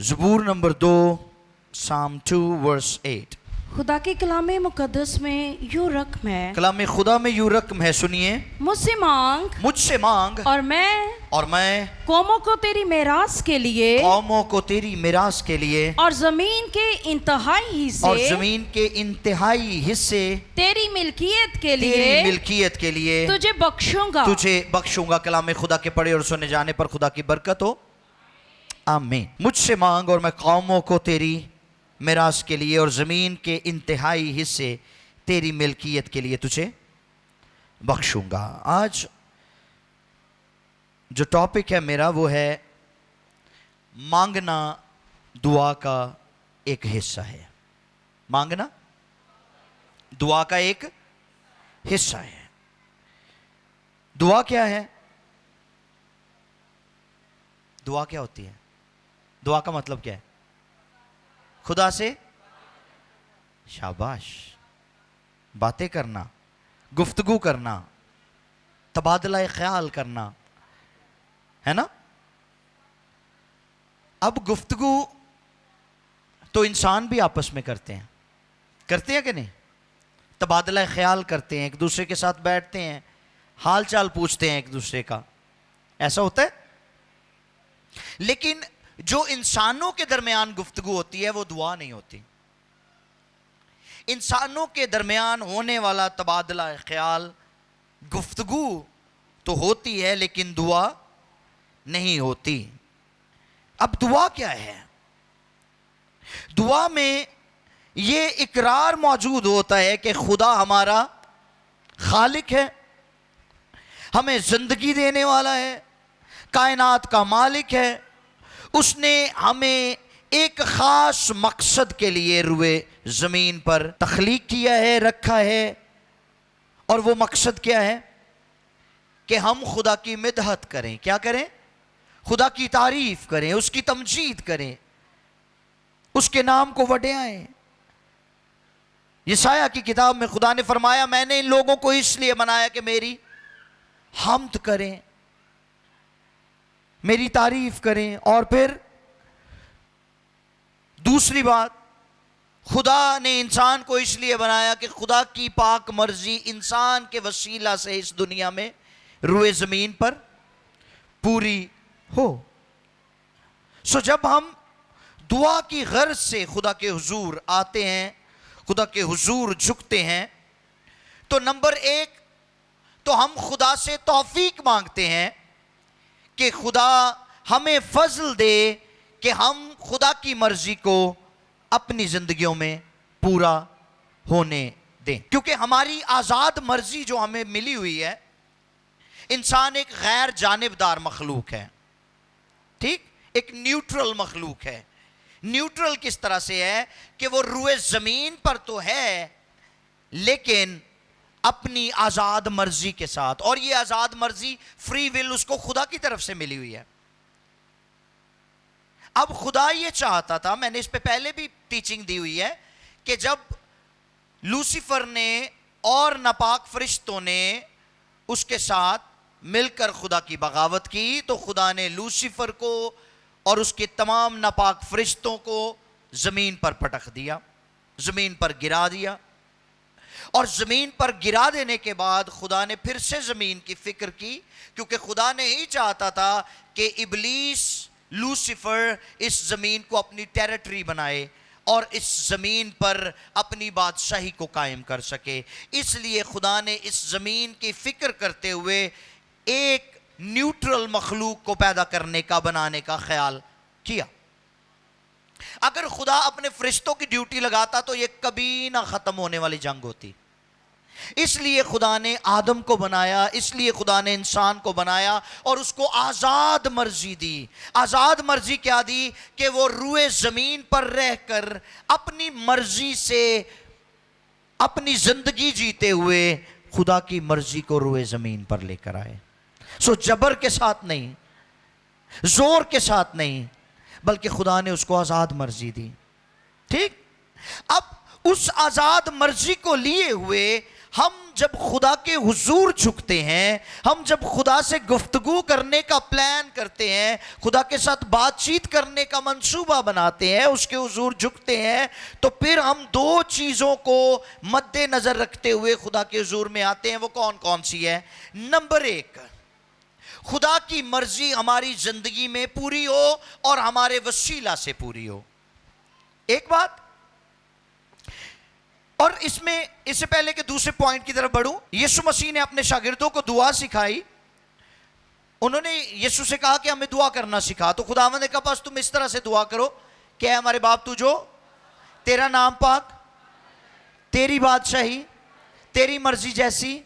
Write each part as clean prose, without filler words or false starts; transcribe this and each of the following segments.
ज़बूर number 2 साम 2 verse 8। खुदा के कलाम मुकद्दस में यूं रकम है, कलाम खुदा में यूं रकम है, सुनिए। मुझसे मांग मुझसे मांग और मैं कौमों को तेरी मेरास के लिए, कौमों को तेरी मिरास के लिए और जमीन के इंतहाई हिस्से, और जमीन के इंतहाई हिस्से तेरी मिल्कियत के तेरी लिए मिल्कियत के लिए तुझे बख्शूंगा। तुझे बख्शूंगा। कलाम खुदा के पढ़े और सुने जाने पर खुदा की बरकत हो, आमीन। मुझसे मांग और मैं कौमों को तेरी मिरास के लिए और ज़मीन के इंतहाई हिस्से तेरी मिल्कियत के लिए तुझे बख्शूंगा। आज जो टॉपिक है मेरा वो है मांगना दुआ का एक हिस्सा है। मांगना दुआ का एक हिस्सा है। दुआ क्या है? दुआ क्या होती है? दुआ का मतलब क्या है? खुदा से शाबाश, बातें करना, गुफ्तगू करना, तबादला ख्याल करना, है ना। अब गुफ्तगू तो इंसान भी आपस में करते हैं कि नहीं? तबादला ख्याल करते हैं, एक दूसरे के साथ बैठते हैं, हाल चाल पूछते हैं एक दूसरे का, ऐसा होता है। लेकिन जो इंसानों के दरमियान गुफ्तगू होती है वो दुआ नहीं होती। इंसानों के दरमियान होने वाला तबादला ख्याल, गुफ्तगू तो होती है लेकिन दुआ नहीं होती। अब दुआ क्या है? दुआ में ये इकरार मौजूद होता है कि खुदा हमारा खालिक है, हमें जिंदगी देने वाला है, कायनात का मालिक है, उसने हमें एक खास मकसद के लिए रुए जमीन पर तख्लीक किया है, रखा है। और वो मकसद क्या है? कि हम खुदा की मिदहत करें। क्या करें? खुदा की तारीफ करें, उसकी तमजीद करें, उसके नाम को वड्याएं। यशाया की किताब में खुदा ने फरमाया, मैंने इन लोगों को इसलिए बनाया कि मेरी हम्द करें, मेरी तारीफ करें। और फिर दूसरी बात, खुदा ने इंसान को इसलिए बनाया कि खुदा की पाक मर्जी इंसान के वसीला से इस दुनिया में रुए जमीन पर पूरी हो। सो जब हम दुआ की गर्ज से खुदा के हुजूर आते हैं, खुदा के हुजूर झुकते हैं, तो नंबर एक तो हम खुदा से तौफीक मांगते हैं कि खुदा हमें फजल दे कि हम खुदा की मर्जी को अपनी जिंदगियों में पूरा होने दें। क्योंकि हमारी आज़ाद मर्जी जो हमें मिली हुई है, इंसान एक गैर जानिबदार मखलूक है, ठीक, एक न्यूट्रल मखलूक है। न्यूट्रल किस तरह से है कि वो रुए जमीन पर तो है लेकिन अपनी आज़ाद मर्जी के साथ, और ये आज़ाद मर्जी फ्री विल उसको खुदा की तरफ से मिली हुई है। अब खुदा ये चाहता था, मैंने इस पे पहले भी टीचिंग दी हुई है, कि जब लूसीफर ने और नापाक फरिश्तों ने उसके साथ मिलकर खुदा की बगावत की, तो खुदा ने लूसीफर को और उसके तमाम नापाक फरिश्तों को जमीन पर पटक दिया, जमीन पर गिरा दिया। और जमीन पर गिरा देने के बाद खुदा ने फिर से जमीन की फिक्र की, क्योंकि खुदा ने ही चाहता था कि इब्लीस, लूसीफर इस जमीन को अपनी टेरिटरी बनाए और इस जमीन पर अपनी बादशाही को कायम कर सके। इसलिए खुदा ने इस जमीन की फिक्र करते हुए एक न्यूट्रल मखलूक को पैदा करने का, बनाने का ख्याल किया। अगर खुदा अपने फरिश्तों की ड्यूटी लगाता तो यह कभी ना खत्म होने वाली जंग होती। इसलिए खुदा ने आदम को बनाया, इसलिए खुदा ने इंसान को बनाया और उसको आज़ाद मर्जी दी। आज़ाद मर्जी क्या दी? कि वो रुए जमीन पर रहकर अपनी मर्जी से अपनी जिंदगी जीते हुए खुदा की मर्जी को रुए जमीन पर लेकर आए। सो जबर के साथ नहीं, जोर के साथ नहीं, बल्कि खुदा ने उसको आज़ाद मर्जी दी। ठीक, अब उस आज़ाद मर्जी को लिए हुए हम जब खुदा के हुजूर झुकते हैं, हम जब खुदा से गुफ्तगू करने का प्लान करते हैं, खुदा के साथ बातचीत करने का मंसूबा बनाते हैं, उसके हुजूर झुकते हैं, तो फिर हम दो चीज़ों को मद्देनज़र रखते हुए खुदा के हुजूर में आते हैं। वो कौन कौन सी है? नंबर एक, खुदा की मर्जी हमारी जिंदगी में पूरी हो और हमारे वसीला से पूरी हो। एक बात, और इससे पहले कि दूसरे पॉइंट की तरफ बढ़ूं, यीशु मसीह ने अपने शागिर्दों को दुआ सिखाई। उन्होंने यीशु से कहा कि हमें दुआ करना सिखा, तो खुदावंद ने कहा बस तुम इस तरह से दुआ करो, क्या है हमारे बाप तू जो, तेरा नाम पाक, तेरी बादशाही, तेरी मर्जी जैसी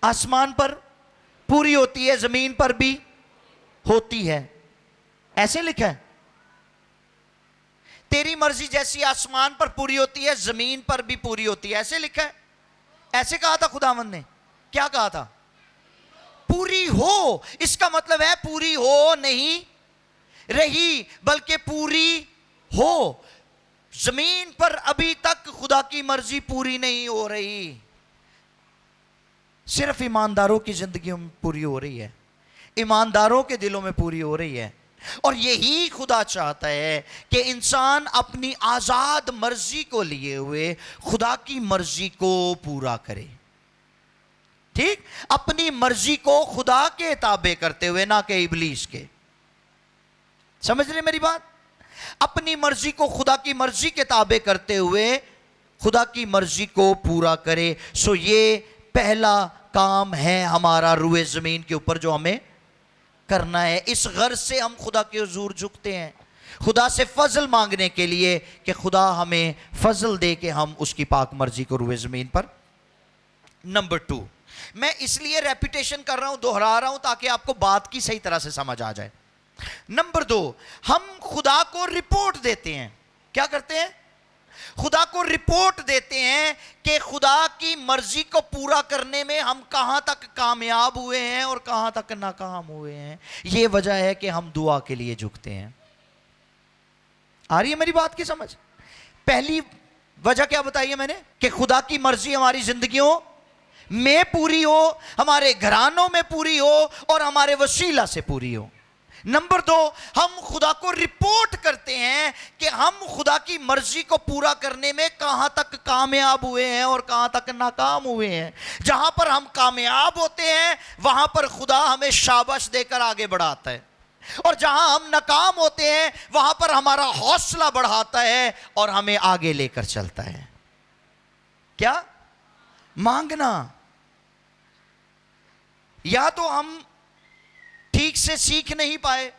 आसमान पर पूरी होती है जमीन पर भी होती है। ऐसे लिखा है, तेरी मर्जी जैसी आसमान पर पूरी होती है जमीन पर भी पूरी होती है, ऐसे लिखा है। ऐसे कहा था खुदावंद ने, क्या कहा था? पूरी हो। इसका मतलब है पूरी हो नहीं रही, बल्कि पूरी हो। जमीन पर अभी तक खुदा की मर्जी पूरी नहीं हो रही, सिर्फ ईमानदारों की जिंदगी में पूरी हो रही है, ईमानदारों के दिलों में पूरी हो रही है। और यही खुदा चाहता है कि इंसान अपनी आजाद मर्जी को लिए हुए खुदा की मर्जी को पूरा करे। ठीक, अपनी मर्जी को खुदा के ताबे करते हुए, ना कि इब्लीस के। समझ रहे मेरी बात? अपनी मर्जी को खुदा की मर्जी के ताबे करते हुए खुदा की मर्जी को पूरा करे। सो ये पहला काम है हमारा रुए जमीन के ऊपर जो हमें करना है। इस गर्ज से हम खुदा के हुजूर झुकते हैं, खुदा से फजल मांगने के लिए कि खुदा हमें फजल दे के हम उसकी पाक मर्जी को रुए जमीन पर। नंबर 2, मैं इसलिए रेपिटेशन कर रहा हूं, दोहरा रहा हूं, ताकि आपको बात की सही तरह से समझ आ जाए। नंबर 2, हम खुदा को रिपोर्ट देते हैं। क्या करते हैं? खुदा को रिपोर्ट देते हैं कि खुदा की मर्जी को पूरा करने में हम कहां तक कामयाब हुए हैं और कहां तक नाकाम हुए हैं। यह वजह है कि हम दुआ के लिए झुकते हैं। आ रही है मेरी बात की समझ? पहली वजह क्या बताई है मैंने? कि खुदा की मर्जी हमारी जिंदगियों में पूरी हो, हमारे घरानों में पूरी हो और हमारे वसीला से पूरी हो। नंबर 2, हम खुदा को रिपोर्ट करते हैं कि हम खुदा की मर्जी को पूरा करने में कहां तक कामयाब हुए हैं और कहां तक नाकाम हुए हैं। जहां पर हम कामयाब होते हैं वहां पर खुदा हमें शाबाश देकर आगे बढ़ाता है, और जहां हम नाकाम होते हैं वहां पर हमारा हौसला बढ़ाता है और हमें आगे लेकर चलता है। क्या? मांगना। या तो हम ठीक से सीख नहीं पाए,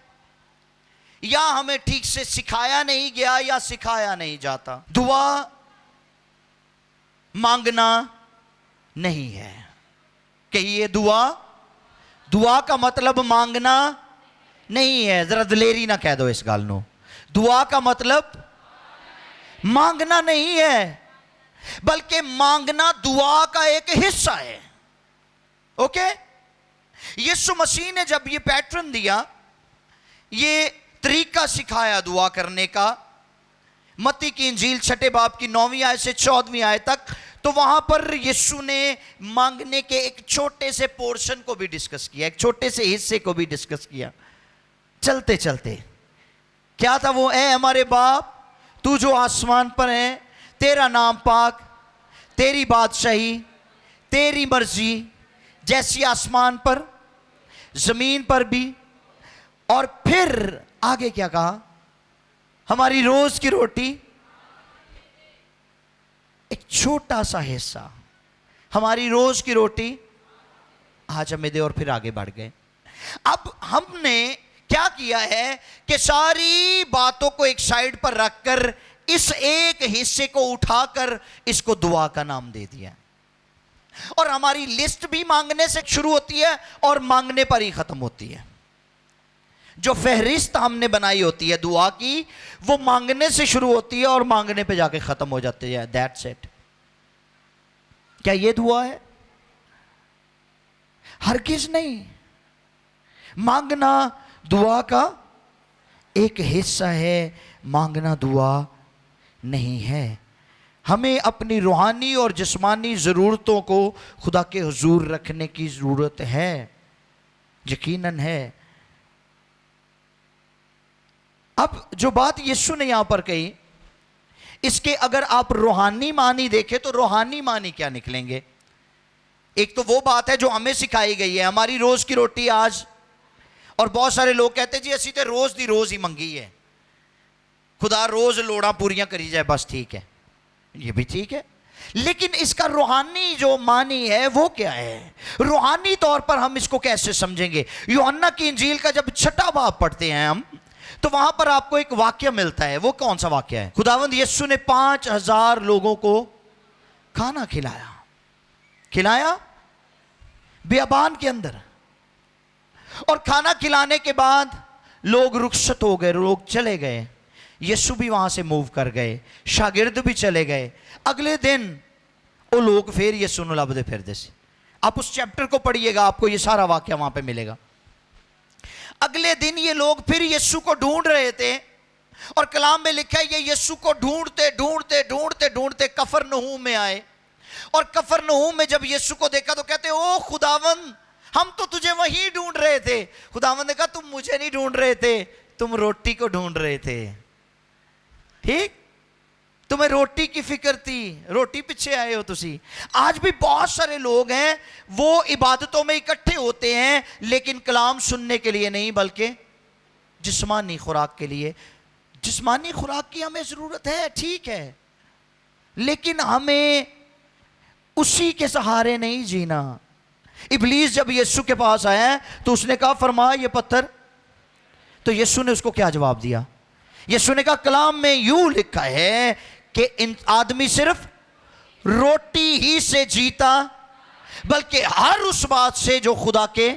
या हमें ठीक से सिखाया नहीं गया, या सिखाया नहीं जाता। दुआ मांगना नहीं है। कहिए दुआ का मतलब मांगना नहीं है। जरा दलेरी ना कह दो इस गाल नो। दुआ का मतलब मांगना नहीं है, बल्कि मांगना दुआ का एक हिस्सा है। ओके? यीशु मसीह ने जब ये पैटर्न दिया, ये तरीका सिखाया दुआ करने का, मत्ती की इंजील 6 बाब की 9वीं आयत से 14वीं आयत तक, तो वहां पर यीशु ने मांगने के एक छोटे से पोर्शन को भी डिस्कस किया, एक छोटे से हिस्से को भी डिस्कस किया। चलते चलते क्या था वो? ऐ हमारे बाप तू जो आसमान पर है, तेरा नाम पाक, तेरी बादशाही, तेरी मर्जी जैसी आसमान पर जमीन पर भी। और फिर आगे क्या कहा? हमारी रोज की रोटी, एक छोटा सा हिस्सा, हमारी रोज की रोटी आज हमें दे, और फिर आगे बढ़ गए। अब हमने क्या किया है कि सारी बातों को एक साइड पर रखकर इस एक हिस्से को उठाकर इसको दुआ का नाम दे दिया, और हमारी लिस्ट भी मांगने से शुरू होती है और मांगने पर ही खत्म होती है। जो फहरिस्त हमने बनाई होती है दुआ की, वो मांगने से शुरू होती है और मांगने पे जाके खत्म हो जाती है। That's it. क्या ये दुआ है? हरगिज नहीं। मांगना दुआ का एक हिस्सा है, मांगना दुआ नहीं है। हमें अपनी रूहानी और जिस्मानी ज़रूरतों को खुदा के हुजूर रखने की ज़रूरत है, यकीनन है। अब जो बात यीशु ने यहां पर कही, इसके अगर आप रूहानी मानी देखें तो रूहानी मानी क्या निकलेंगे? एक तो वो बात है जो हमें सिखाई गई है, हमारी रोज की रोटी आज। और बहुत सारे लोग कहते हैं जी असी तो रोज दी रोज ही मंगी है, खुदा रोज लोड़ा पूरियां करी जाए बस, ठीक है, ये भी ठीक है। लेकिन इसका रूहानी जो मानी है वो क्या है? रूहानी तौर पर हम इसको कैसे समझेंगे? यूहन्ना की इंजील का जब 6वां बाब पढ़ते हैं हम, तो वहां पर आपको एक वाक्य मिलता है। वो कौन सा वाक्य है? खुदावंद यीशु ने 5000 लोगों को खाना खिलाया बियाबान के अंदर। और खाना खिलाने के बाद लोग रुखसत हो गए, लोग चले गए। यीशु भी वहां से मूव कर गए, शागिर्द भी चले गए। अगले दिन वो लोग फिर यीशु नु लभदे फिरदे सी। आप उस चैप्टर को पढ़िएगा, आपको ये सारा वाक्य वहां पे मिलेगा। अगले दिन ये लोग फिर यीशु को ढूंढ रहे थे, और कलाम में लिखा है ये यीशु को ढूंढते ढूंढते ढूंढते ढूंढते कफरनहूम में आए। और कफरनहूम में जब यीशु को देखा तो कहते ओ खुदावन, हम तो तुझे वहीं ढूंढ रहे थे। खुदावन ने कहा तुम मुझे नहीं ढूंढ रहे थे, तुम रोटी को ढूंढ रहे थे। ठीक, तुम्हें रोटी की फिक्र थी, रोटी पीछे आए हो तुसी। आज भी बहुत सारे लोग हैं वो इबादतों में इकट्ठे होते हैं, लेकिन कलाम सुनने के लिए नहीं, बल्कि जिस्मानी खुराक के लिए। जिस्मानी खुराक की हमें जरूरत है, ठीक है, लेकिन हमें उसी के सहारे नहीं जीना। इब्लीस जब यीशु के पास आया तो उसने कहा फरमा ये पत्थर, तो यीशु ने उसको क्या जवाब दिया? यीशु ने कहा कलाम में यूं लिखा है कि इन आदमी सिर्फ रोटी ही से जीता, बल्कि हर उस बात से जो खुदा के।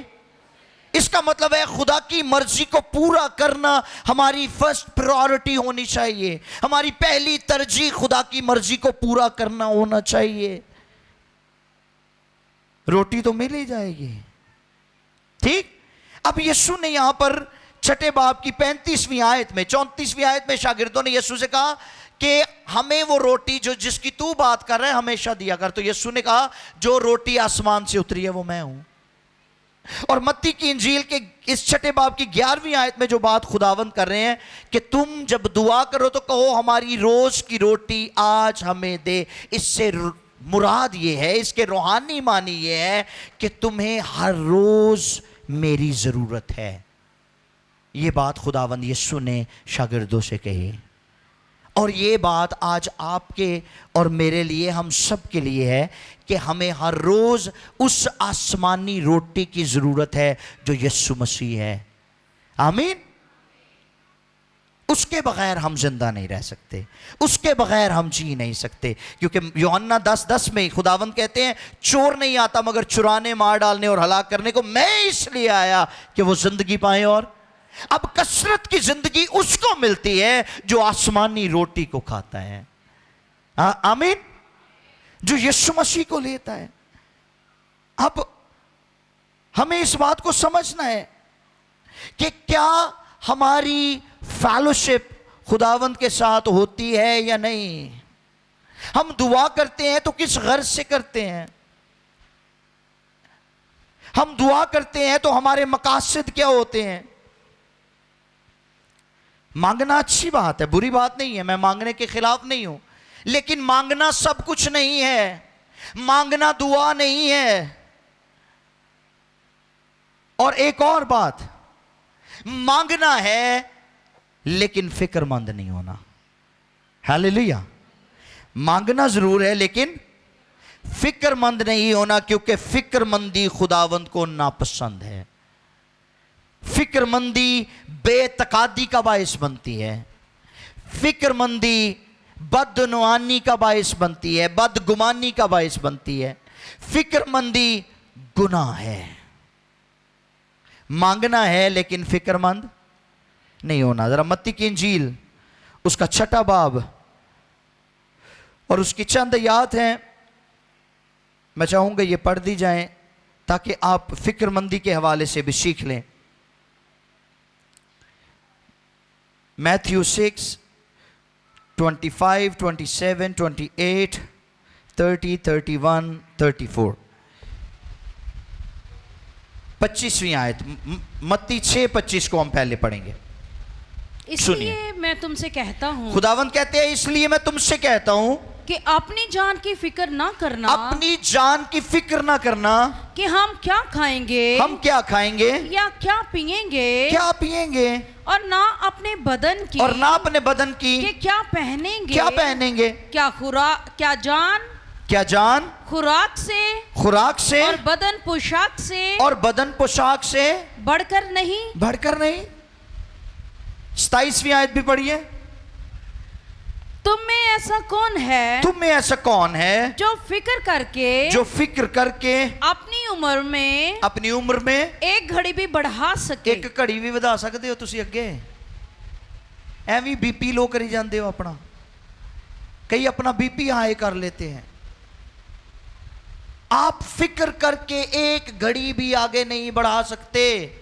इसका मतलब है खुदा की मर्जी को पूरा करना हमारी फर्स्ट प्रायोरिटी होनी चाहिए। हमारी पहली तरजीह खुदा की मर्जी को पूरा करना होना चाहिए। रोटी तो मिल ही जाएगी, ठीक। अब यीशु ने यहां पर 6 बाब की 35वीं आयत में, 34वीं आयत में शागिर्दों ने यीशु से कहा कि हमें वो रोटी जो जिसकी तू बात कर रहा है हमेशा दिया कर। तो यीशु ने कहा जो रोटी आसमान से उतरी है वो मैं हूं। और मत्ती की इंजील के इस 6 बाब की 11वीं आयत में जो बात खुदावंद कर रहे हैं कि तुम जब दुआ करो तो कहो हमारी रोज की रोटी आज हमें दे। इससे मुराद ये है, इसके रूहानी मानी ये है कि तुम्हें हर रोज मेरी जरूरत है। ये बात खुदावंद यीशु ने शागिर्दों से कही, और ये बात आज आपके और मेरे लिए, हम सब के लिए है कि हमें हर रोज उस आसमानी रोटी की जरूरत है जो यीशु मसीह है। आमीन। उसके बगैर हम जिंदा नहीं रह सकते, उसके बगैर हम जी नहीं सकते। क्योंकि यूहन्ना 10:10 में खुदावंद कहते हैं चोर नहीं आता मगर चुराने, मार डालने और हलाक करने को, मैं इसलिए आया कि वो जिंदगी पाए। और अब कसरत की जिंदगी उसको मिलती है जो आसमानी रोटी को खाता है। आमीन। जो यीशु मसीह को लेता है। अब हमें इस बात को समझना है कि क्या हमारी फेलोशिप खुदावंद के साथ होती है या नहीं। हम दुआ करते हैं तो किस गर्ज से करते हैं? हम दुआ करते हैं तो हमारे मकासद क्या होते हैं? मांगना अच्छी बात है, बुरी बात नहीं है, मैं मांगने के खिलाफ नहीं हूं, लेकिन मांगना सब कुछ नहीं है, मांगना दुआ नहीं है। और एक और बात, मांगना है लेकिन फिक्रमंद नहीं होना। हालेलुया। मांगना जरूर है लेकिन फिक्रमंद नहीं होना, क्योंकि फिक्रमंदी खुदावंद को नापसंद है। फिक्रमंदी बेतकादी का बायस बनती है, फिक्रमंदी बदनुआनी का बायस बनती है, बदगुमानी का बायस बनती है। फिक्रमंदी गुनाह है। मांगना है लेकिन फिक्रमंद नहीं होना। जरा मत्ती की इंजील उसका 6 बाब और उसकी चंद आयत हैं, मैं चाहूंगा ये पढ़ दी जाएं ताकि आप फिक्रमंदी के हवाले से भी सीख लें। मैथ्यू 6 25, 27, 28, 30, 31, 34। 25वीं आयत, मत्ती 6:25 को हम पहले पढ़ेंगे। इसलिए मैं तुमसे कहता हूँ, खुदावंद कहते हैं इसलिए मैं तुमसे कहता हूं कि अपनी जान की फिक्र ना करना, अपनी जान की फिक्र ना करना कि हम क्या खाएंगे, हम क्या खाएंगे, या क्या पिएंगे, क्या पिएंगे, और ना अपने बदन की, और ना अपने बदन की कि क्या पहनेंगे, क्या पहनेंगे। क्या जान खुराक से और बदन पोशाक से, और बदन पोशाक से बढ़कर नहीं। 27वीं आयत भी पढ़िए। तुम में ऐसा कौन है जो फिक्र करके अपनी उम्र में एक घड़ी भी बढ़ा सके। एक घड़ी भी ਵਧਾ ਸਕਦੇ ਹੋ ਤੁਸੀਂ ਅੱਗੇ, ਐਵੇਂ बीपी लो करी ਜਾਂਦੇ हो अपना। कई अपना बीपी हाई कर लेते हैं। आप फिक्र करके एक घड़ी भी आगे नहीं बढ़ा सकते।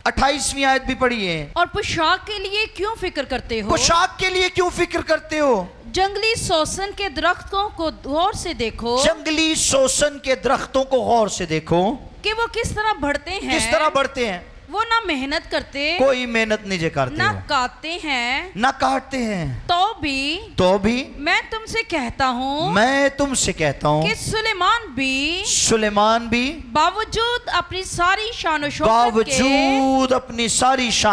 28वीं आयत भी पढ़िए। और पोशाक के लिए क्यों फिक्र करते हो, पोशाक के लिए क्यों फिक्र करते हो। जंगली सोसन के दरख्तों को गौर से देखो, जंगली सोसन के दरख्तों को गौर से देखो कि वो किस तरह बढ़ते हैं, किस तरह बढ़ते हैं। वो ना मेहनत करते, कोई मेहनत नहीं करते, ना काटते हैं, ना काटते हैं, तो भी मैं तुमसे कहता हूँ कि सुलेमान भी बावजूद अपनी सारी शान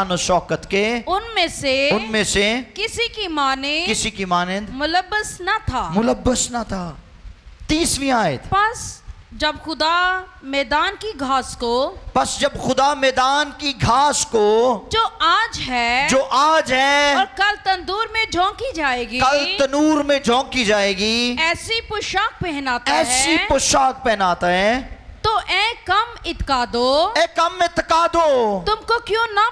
व शौकत के उनमें से किसी की माने मुलब्बस ना था। 30वीं आयत। जब खुदा मैदान की घास को जो आज है और कल तंदूर में झोंकी जाएगी ऐसी पोशाक पहनाता है, तो ए कम इत्का दो तुमको क्यों ना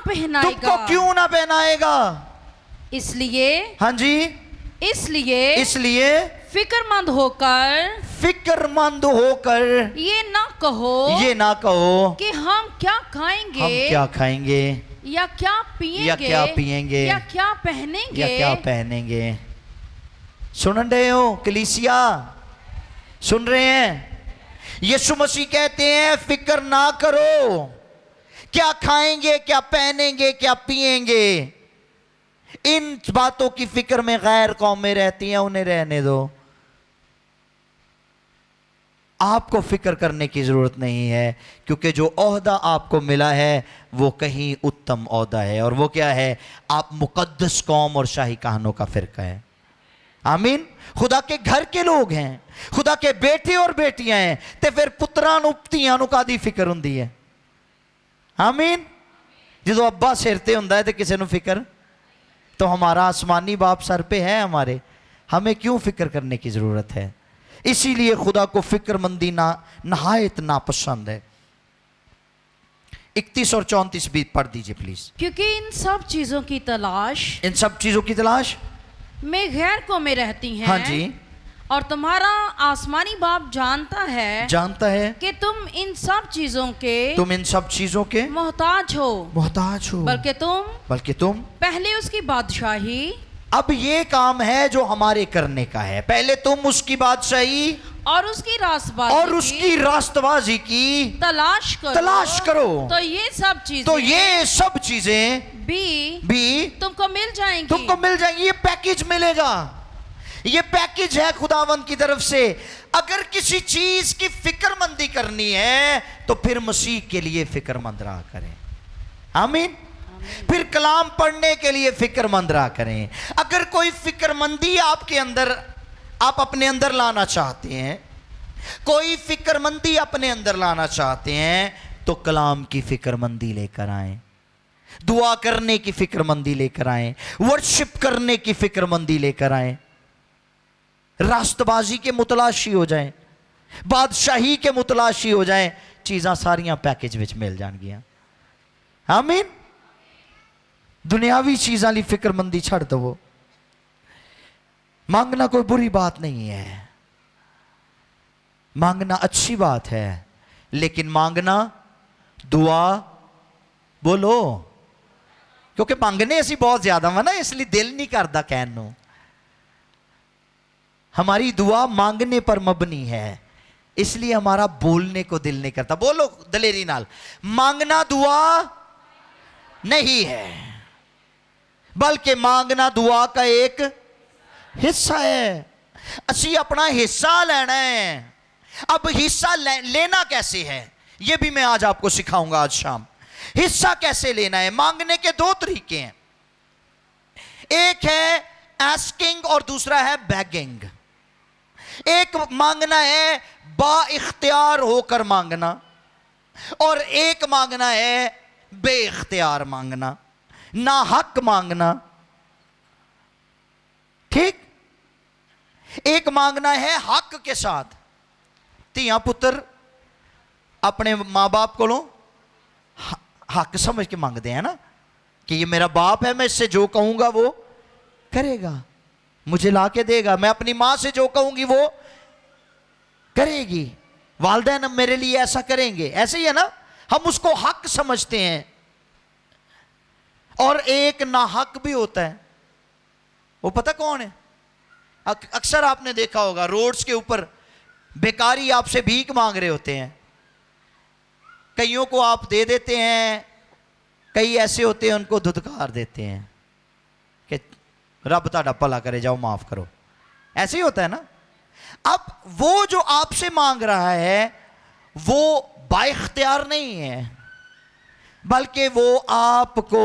पहनाएगा। इसलिए, हाँ जी, इसलिए फिक्रमंद होकर ये ना कहो कि हम क्या खाएंगे, या क्या पिएंगे, या क्या पहनेंगे। सुन रहे हो कलीसिया, सुन रहे हैं। यीशु मसीह कहते हैं फिक्र ना करो क्या खाएंगे, क्या पहनेंगे, क्या पिएंगे। इन बातों की फिक्र में गैर कौमें रहती हैं, उन्हें रहने दो। आपको फिक्र करने की जरूरत नहीं है, क्योंकि जो ओहदा आपको मिला है वो कहीं उत्तम ओहदा है। और वो क्या है? आप मुकद्दस कौम और शाही कहानों का फिरका है। आमीन। खुदा के घर के लोग हैं, खुदा के बेटे और बेटियां हैं, ते फिर पुत्रां नूं धीआं नूं कादी फिक्र हुंदी है। आमीन। जो अब्बा सिर ते हुंदा है ते किसी नूं फिक्र, तो हमारा आसमानी बाप सर पे है हमारे, हमें क्यों फिक्र करने की जरूरत है। इसीलिए खुदा को फिक्रमंदी नहायत नापसंद है। 31 और 34 भी पढ़ दीजिए प्लीज। क्योंकि इन सब चीजों की तलाश में गैर कौमें रहती हैं। हाँ जी। और तुम्हारा आसमानी बाप जानता है कि तुम इन सब चीजों के मोहताज हो, बल्कि तुम पहले उसकी बादशाही। अब ये काम है जो हमारे करने का है। पहले तुम उसकी बादशाही और उसकी रास्तबाजी की तलाश करो। तो ये सब चीजें भी तुमको मिल जाएंगी। ये पैकेज मिलेगा। ये पैकेज है खुदावंद की तरफ से। अगर किसी चीज की फिक्रमंदी करनी है तो फिर मसीह के लिए फिक्रमंद रहा करें। आमीन। फिर कलाम पढ़ने के लिए फिक्रमंद रहा करें। अगर कोई फिक्रमंदी आप अपने अंदर लाना चाहते हैं, कोई फिक्रमंदी अपने अंदर लाना चाहते हैं, तो कलाम की फिक्रमंदी लेकर आएं, दुआ करने की फिक्रमंदी लेकर आएं, वर्शिप करने की फिक्रमंदी लेकर आएं, रास्तबाजी के मुतलाशी हो जाएं, बादशाही के मुतलाशी हो जाएं। चीज़ां सारियां पैकेज विच मिल जाएंगियां। आमीन। दुनियावी चीज़ां ली फिक्रमंदी छड़ दो। मांगना कोई बुरी बात नहीं है, मांगना अच्छी बात है, लेकिन मांगना दुआ बोलो, क्योंकि मांगने असी बहुत ज्यादा वा ना, इसलिए दिल नहीं करता कहन नूं। हमारी दुआ मांगने पर मबनी है, इसलिए हमारा बोलने को दिल नहीं करता। बोलो दलेरी नाल, मांगना दुआ नहीं है, बल्कि मांगना दुआ का एक हिस्सा है। असी अपना हिस्सा लेना है। अब हिस्सा लेना कैसे है, यह भी मैं आज आपको सिखाऊंगा। आज शाम हिस्सा कैसे लेना है। मांगने के दो तरीके हैं, एक है आस्किंग और दूसरा है बेगिंग। एक मांगना है बा इख्तियार होकर मांगना, और एक मांगना है बे इख्तियार मांगना, ना हक मांगना। ठीक, एक मांगना है हक के साथ। धियां पुत्र अपने मां बाप को हक समझ के मांगते हैं ना, कि ये मेरा बाप है, मैं इससे जो कहूंगा वो करेगा, मुझे ला के देगा। मैं अपनी मां से जो कहूंगी वो करेगी, वालिदैन मेरे लिए ऐसा करेंगे। ऐसे ही है ना, हम उसको हक समझते हैं। और एक ना हक भी होता है, वो पता कौन है? अक्सर आपने देखा होगा रोड्स के ऊपर बेकारी आपसे भीख मांग रहे होते हैं। कईयों को आप दे देते हैं, कई ऐसे होते हैं उनको धुतकार देते हैं कि रब ताड़ा भला करे, जाओ माफ करो। ऐसे ही होता है ना। अब वो जो आपसे मांग रहा है वो बाइख्तियार नहीं है, बल्कि वो आपको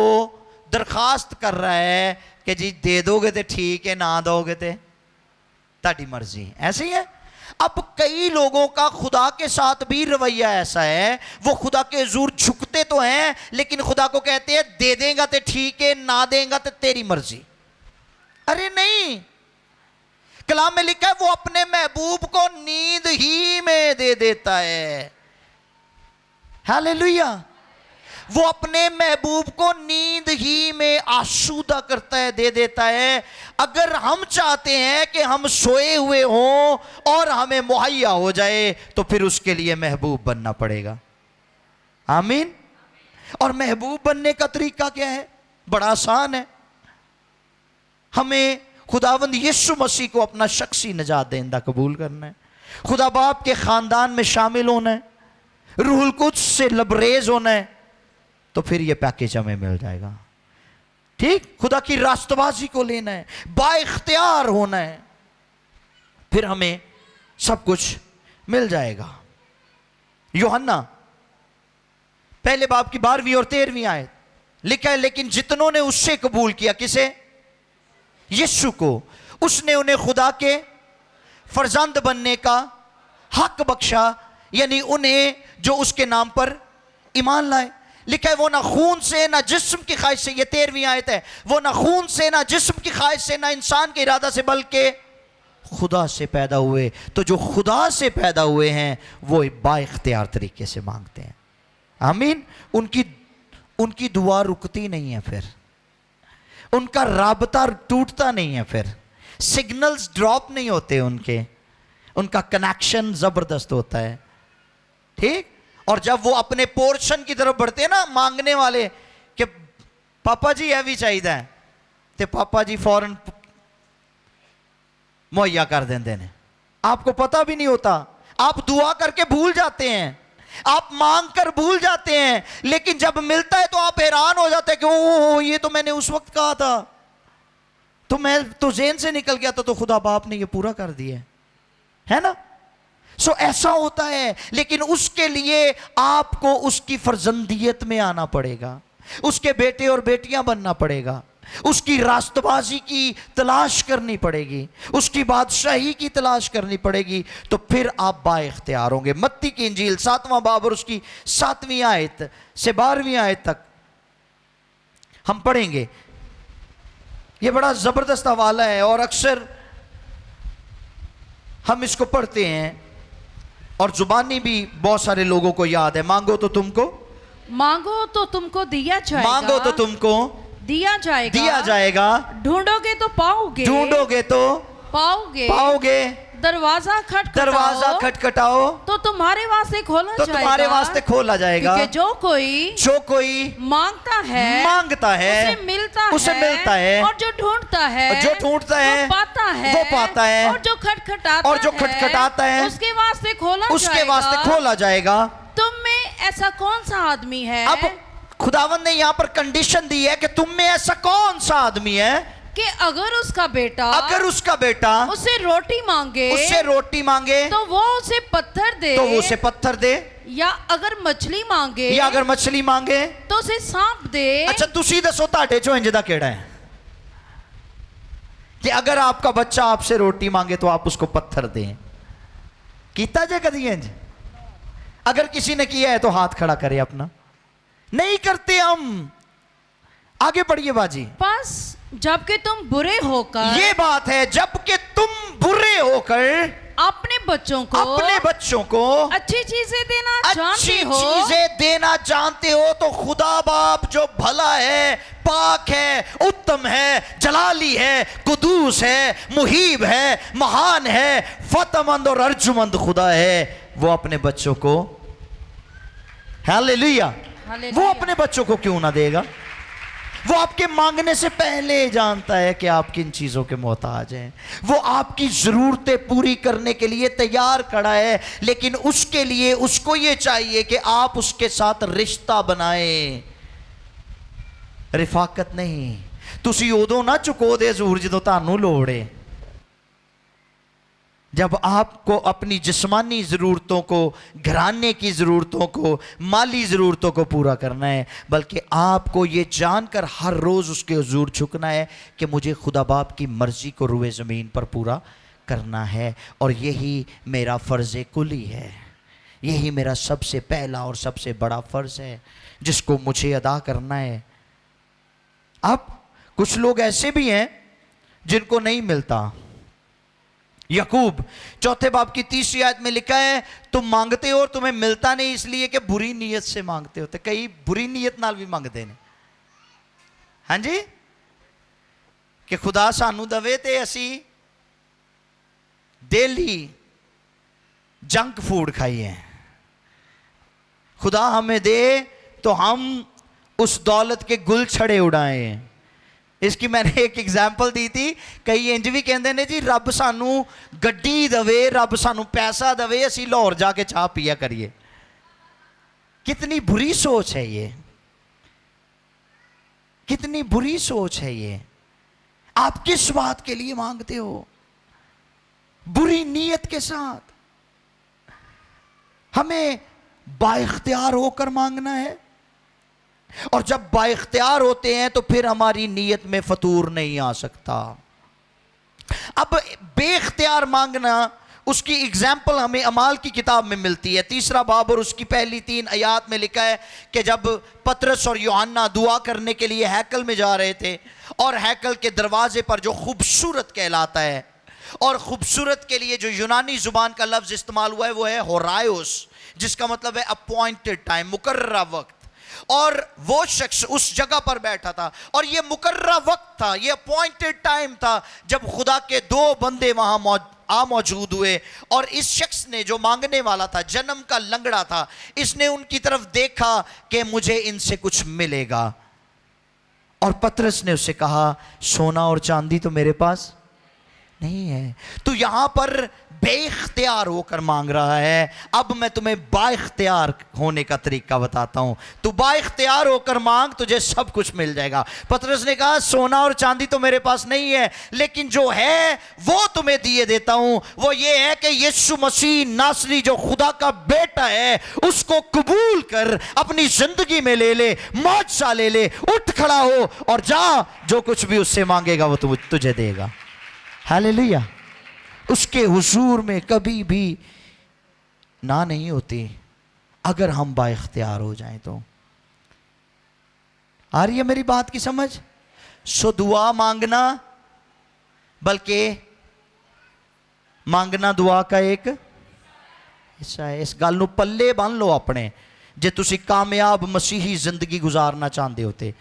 दरखास्त कर रहा है कि जी दे दोगे तो ठीक है, ना दोगे तो ताड़ी मर्जी। ऐसे ही है। अब कई लोगों का खुदा के साथ भी रवैया ऐसा है, वो खुदा के हुजूर झुकते तो हैं, लेकिन खुदा को कहते हैं दे देगा तो ठीक है, ना देगा तो तेरी मर्जी। अरे नहीं, कलाम में लिखा है वो अपने महबूब को नींद ही में दे देता है। हालेलुया। वो अपने महबूब को नींद ही में आसूदा करता है, दे देता है। अगर हम चाहते हैं कि हम सोए हुए हों और हमें मुहैया हो जाए, तो फिर उसके लिए महबूब बनना पड़ेगा। आमीन। और महबूब बनने का तरीका क्या है? बड़ा आसान है। हमें खुदावंद यीशु मसीह को अपना शख्सी निजात देंदा कबूल करना है, खुदा बाप के खानदान में शामिल होना है, रूहुल कुद्स से लबरेज होना है, तो फिर ये पैकेज हमें मिल जाएगा। ठीक, खुदा की रास्तबाजी को लेना है, बाइख्तियार होना है, फिर हमें सब कुछ मिल जाएगा। यूहन्ना पहले बाब की 12वीं और 13वीं आयत लिखा है, लेकिन जितनों ने उससे कबूल किया, किसे? यीशु को, उसने उन्हें खुदा के फर्जंद बनने का हक बख्शा, यानी उन्हें जो उसके नाम पर ईमान लाए। लिखा है वो ना खून से ना जिस्म की ख्वाहिश से, ये 13वीं आयत है, वो ना खून से ना जिस्म की ख्वाहिश से ना इंसान के इरादा से, बल्कि खुदा से पैदा हुए। तो जो खुदा से पैदा हुए हैं वो बाइख्तियार तरीके से मांगते हैं। आमीन। उनकी दुआ रुकती नहीं है, फिर उनका राबता टूटता नहीं है, फिर सिग्नल्स ड्रॉप नहीं होते उनका कनेक्शन जबरदस्त होता है। ठीक। और जब वो अपने पोर्शन की तरफ बढ़ते हैं ना, मांगने वाले, कि पापा जी यह भी चाहिए है, तो पापा जी फौरन मुहैया कर देंगे ने। आपको पता भी नहीं होता, आप दुआ करके भूल जाते हैं, आप मांग कर भूल जाते हैं, लेकिन जब मिलता है तो आप हैरान हो जाते हैं कि ओह ये तो मैंने उस वक्त कहा था, तो मैं तो ज़हन से निकल गया था, तो खुदा बाप ने ये पूरा कर दिया है ना। सो ऐसा होता है, लेकिन उसके लिए आपको उसकी फर्जंदियत में आना पड़ेगा, उसके बेटे और बेटियां बनना पड़ेगा, उसकी रास्तबाजी की तलाश करनी पड़ेगी, उसकी बादशाही की तलाश करनी पड़ेगी, तो फिर आप बाइख्तियार होंगे। मत्ती की इंजील 7वां बाब और उसकी 7वीं आयत से 12वीं आयत तक हम पढ़ेंगे। यह बड़ा जबरदस्त हवाला है और अक्सर हम इसको पढ़ते हैं और जुबानी भी बहुत सारे लोगों को याद है। मांगो तो तुमको दिया जाएगा, मांगो तो तुमको दिया जाएगा, ढूंढोगे तो पाओगे, दरवाजा खटखटाओ तो तुम्हारे वास्ते खोला तो तुम्हारे वास्ते खोला जाएगा। क्योंकि जो कोई मांगता है उसे मिलता है और जो ढूंढता है वो पाता है और जो खटखटाता है उसके वास्ते खोला जाएगा। तुम में ऐसा कौन सा आदमी है? अब खुदावंद ने यहाँ पर कंडीशन दी है कि तुम में ऐसा कौन सा आदमी है कि अगर उसका बेटा उससे रोटी मांगे तो वो उसे पत्थर दे या अगर मछली मांगे तो उसे सांप दे। अच्छा तुसी दसो ताड़े चो इंज दा केड़ा है कि अगर आपका बच्चा आपसे रोटी मांगे तो आप उसको पत्थर दें? कीता जे कदी इंज? अगर किसी ने किया है तो हाथ खड़ा करे अपना। नहीं करते हम। आगे बढ़िए बाजी। बस जबकि तुम बुरे होकर, ये बात है, जबकि तुम बुरे होकर अपने बच्चों को अच्छी चीजें देना जानते हो तो खुदा बाप जो भला है, पाक है, उत्तम है, जलाली है, कुदूस है, मुहीब है, महान है, फतमंद और अर्जुमंद खुदा है, वो अपने बच्चों को, हालेलुया, वो अपने बच्चों को क्यों ना देगा? वो आपके मांगने से पहले जानता है कि आप किन चीजों के मोहताज हैं। वो आपकी जरूरतें पूरी करने के लिए तैयार खड़ा है, लेकिन उसके लिए उसको ये चाहिए कि आप उसके साथ रिश्ता बनाएं, रिफाकत नहीं। तुसी उदों ना चुको दे जरूर जो तानू लोड़ है, जब आपको अपनी जिस्मानी ज़रूरतों को, घराने की ज़रूरतों को, माली ज़रूरतों को पूरा करना है, बल्कि आपको ये जानकर हर रोज़ उसके हुजूर झुकना है कि मुझे खुदा बाप की मर्ज़ी को रुए ज़मीन पर पूरा करना है, और यही मेरा फ़र्ज़ कुली है, यही मेरा सबसे पहला और सबसे बड़ा फ़र्ज़ है जिसको मुझे अदा करना है। अब कुछ लोग ऐसे भी हैं जिनको नहीं मिलता। याकूब चौथे बाब की 30वीं आयत में लिखा है, तुम मांगते हो और तुम्हें मिलता नहीं इसलिए कि बुरी नीयत से मांगते हो। तो कई बुरी नीयत नाल भी मांगते हैं, हाँ जी, कि खुदा सानू दवे ते असी डेली जंक फूड खाइए, खुदा हमें दे तो हम उस दौलत के गुल छड़े उड़ाएं। इसकी मैंने एक एग्जाम्पल दी थी। कई इंज भी कहते हैं जी, रब सानू गड्डी दवे, रब सानू पैसा दवे, असी लाहौर जाके चाह पिया करिए। कितनी बुरी सोच है ये, कितनी बुरी सोच है ये। आप किस बात के लिए मांगते हो? बुरी नीयत के साथ। हमें बाइख्तियार होकर मांगना है, और जब बाइख्तियार होते हैं तो फिर हमारी नीयत में फतूर नहीं आ सकता। अब बेख्तियार मांगना, उसकी एग्जाम्पल हमें अमाल की किताब में मिलती है, 3 बाब और उसकी पहली 3 आयात में लिखा है कि जब पतरस और यूहन्ना दुआ करने के लिए हैकल में जा रहे थे, और हैकल के दरवाजे पर जो खूबसूरत कहलाता है, और खूबसूरत के लिए जो यूनानी जुबान का लफ्ज इस्तेमाल हुआ है वो है होरायोस, जिसका मतलब है अपॉइंटेड टाइम, मुकर्ररा वक्त। और वो शख्स उस जगह पर बैठा था, और ये मुकर्ररा वक्त था, ये अपॉइंटेड टाइम था जब खुदा के 2 बंदे वहां मौजूद हुए। और इस शख्स ने, जो मांगने वाला था, जन्म का लंगड़ा था, इसने उनकी तरफ देखा कि मुझे इनसे कुछ मिलेगा, और पतरस ने उससे कहा, सोना और चांदी तो मेरे पास नहीं है। तो यहां पर बेइख्तियार होकर मांग रहा है। अब मैं तुम्हें बाइख्तियार होने का तरीका बताता हूं। तू बाइख्तियार होकर मांग, तुझे सब कुछ मिल जाएगा। पतरस ने कहा, सोना और चांदी तो मेरे पास नहीं है, लेकिन जो है वो तुम्हें दिए देता हूं। वो ये है कि यीशु मसीह नासरी जो खुदा का बेटा है, उसको कबूल कर, अपनी जिंदगी में ले ले, मौजसा ले ले, उठ खड़ा हो और जा, जो कुछ भी उससे मांगेगा वो तुझे देगा। हालेलुया। उसके हुजूर में कभी भी ना नहीं होती अगर हम बाइख्तियार हो जाएं तो। आ रही है मेरी बात की समझ? सो दुआ मांगना, बल्कि मांगना दुआ का एक हिस्सा है। इस गल नूं पल्ले बन लो अपने, जे तुसी कामयाब मसीही जिंदगी गुजारना चाहते होते।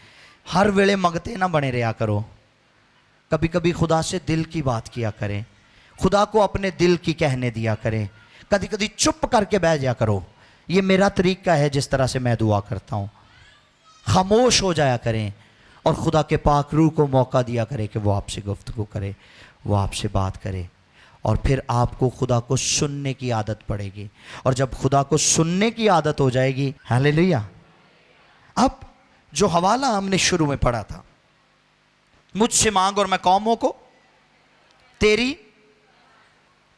हर वेले मंगते ना बने रहा करो, कभी कभी खुदा से दिल की बात किया करें। खुदा को अपने दिल की कहने दिया करें। कभी कभी चुप करके बैठ जा करो। ये मेरा तरीका है जिस तरह से मैं दुआ करता हूँ। खामोश हो जाया करें और खुदा के पाक रूह को मौका दिया करे कि वो आपसे गुफ्तगू करे, वो आपसे बात करे, और फिर आपको खुदा को सुनने की आदत पड़ेगी। और जब खुदा को सुनने की आदत हो जाएगी, हालेलुया। अब जो हवाला हमने शुरू में पढ़ा था, मुझसे मांग और मैं कौमों को तेरी,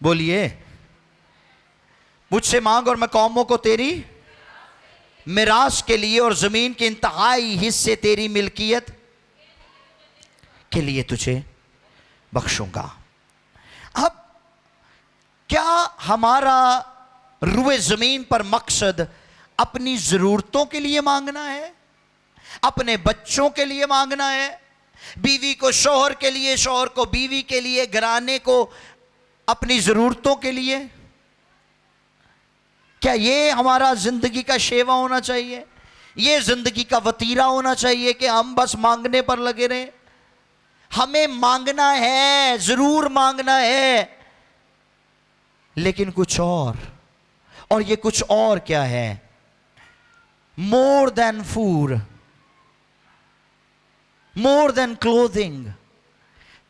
बोलिए, मुझसे मांग और मैं कौमों को तेरी मिरास के लिए और जमीन के इंतहाई हिस्से तेरी मिल्कियत के लिए तुझे बख्शूंगा। अब क्या हमारा रुए जमीन पर मकसद अपनी जरूरतों के लिए मांगना है, अपने बच्चों के लिए मांगना है, बीवी को शौहर के लिए, शौहर को बीवी के लिए, घराने को अपनी जरूरतों के लिए? क्या ये हमारा जिंदगी का शेवा होना चाहिए? ये जिंदगी का वतीरा होना चाहिए कि हम बस मांगने पर लगे रहें? हमें मांगना है, जरूर मांगना है, लेकिन कुछ और ये कुछ और क्या है? More than food, more than clothing,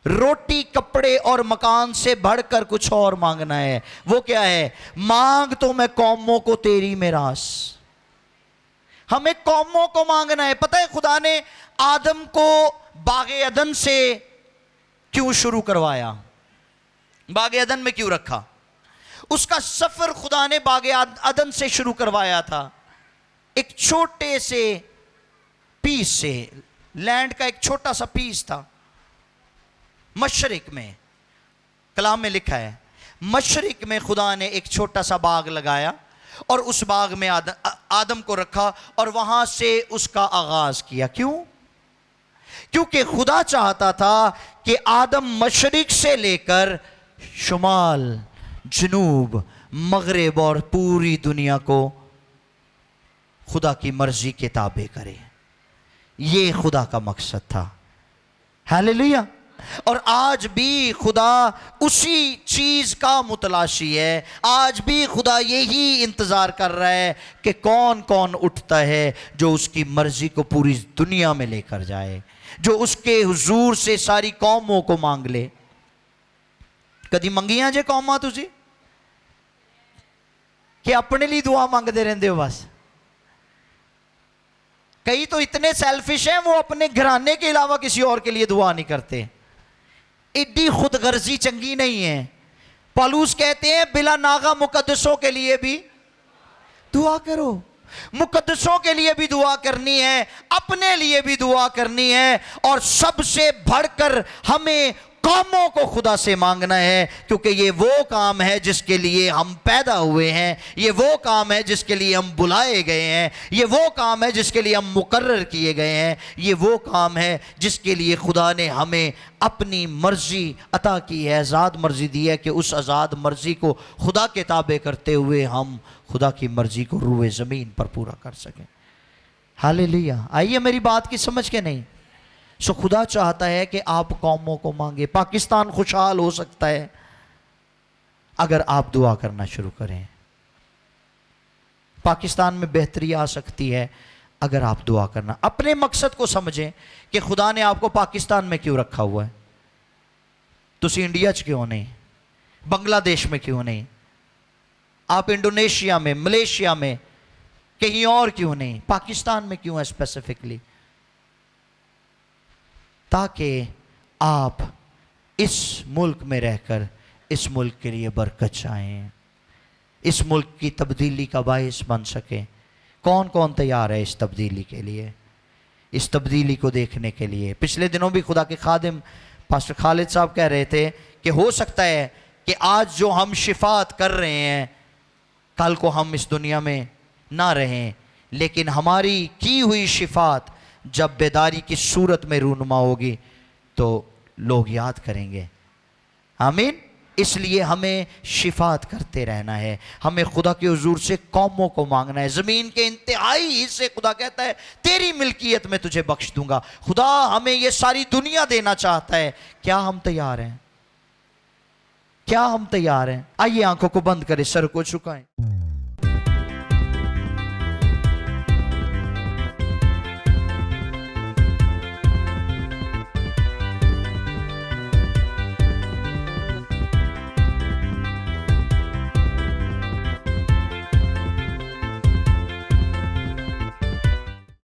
रोटी, कपड़े और मकान से बढ़कर कुछ और मांगना है। वो क्या है? मांग तो मैं कौमों को तेरी मिरास। हमें कौमों को मांगना है। पता है खुदा ने आदम को बागे अदन से क्यों शुरू करवाया? बागे अदन में क्यों रखा? उसका सफर खुदा ने बागे अदन से शुरू करवाया था। एक छोटे से पीस से, लैंड का एक छोटा सा पीस था। मशरिक में, कलाम में लिखा है, मशरिक में खुदा ने एक छोटा सा बाग लगाया और उस बाग में आदम को रखा और वहां से उसका आगाज किया। क्यों? क्योंकि खुदा चाहता था कि आदम मशरिक से लेकर शुमाल, जनूब, मगरिब और पूरी दुनिया को खुदा की मर्जी के ताबे करे। ये खुदा का मकसद था। हालेलुया। और आज भी खुदा उसी चीज का मुतलाशी है। आज भी खुदा यही इंतजार कर रहा है कि कौन कौन उठता है जो उसकी मर्जी को पूरी दुनिया में लेकर जाए, जो उसके हुजूर से सारी कौमों को मांग ले। कदी मंगियां जे कौमां तुसी कि अपने लिए दुआ मांगते रहते हो बस? कई तो इतने सेल्फिश हैं, वो अपने घराने के अलावा किसी और के लिए दुआ नहीं करते। इतनी खुदगर्जी चंगी नहीं है। पौलुस कहते हैं बिला नागा मुकद्दसों के लिए भी दुआ करो। मुकद्दसों के लिए भी दुआ करनी है, अपने लिए भी दुआ करनी है, और सबसे बढ़कर हमें कौमों को खुदा से मांगना है, क्योंकि ये वो काम है जिसके लिए हम पैदा हुए हैं, ये वो काम है जिसके लिए हम बुलाए गए हैं, ये वो काम है जिसके लिए हम मुकर्रर किए गए हैं, ये वो काम है जिसके लिए खुदा ने हमें अपनी मर्जी अता की है, आज़ाद मर्जी दी है कि उस आज़ाद मर्जी को खुदा के ताबे करते हुए हम खुदा की मर्जी को रूए ज़मीन पर पूरा कर सकें। हालेलुया। आइए मेरी बात की समझ के नहीं। सो खुदा चाहता है कि आप कौमों को मांगे। पाकिस्तान खुशहाल हो सकता है अगर आप दुआ करना शुरू करें। पाकिस्तान में बेहतरी आ सकती है अगर आप दुआ करना। अपने मकसद को समझें कि खुदा ने आपको पाकिस्तान में क्यों रखा हुआ है। तुसी इंडिया च क्यों नहीं? बांग्लादेश में क्यों नहीं? आप इंडोनेशिया में, मलेशिया में, कहीं और क्यों नहीं? पाकिस्तान में क्यों है स्पेसिफिकली? ताकि आप इस मुल्क में रहकर इस मुल्क के लिए बरकत चाहें, इस मुल्क की तब्दीली का बायस बन सके। कौन कौन तैयार है इस तब्दीली के लिए, इस तब्दीली को देखने के लिए? पिछले दिनों भी खुदा के खादिम पास्टर खालिद साहब कह रहे थे कि हो सकता है कि आज जो हम शिफात कर रहे हैं कल को हम इस दुनिया में ना रहें, लेकिन हमारी की हुई शिफात जब बेदारी की सूरत में रूनुमा होगी तो लोग याद करेंगे। आमीन। इसलिए हमें शिफात करते रहना है। हमें खुदा के हुजूर से कौमों को मांगना है। ज़मीन के इंतहाई हिस्से खुदा कहता है तेरी मिल्कियत में तुझे बख्श दूंगा। खुदा हमें ये सारी दुनिया देना चाहता है। क्या हम तैयार हैं? क्या हम तैयार हैं? आइए आंखों को बंद करें, सर को झुकाएं।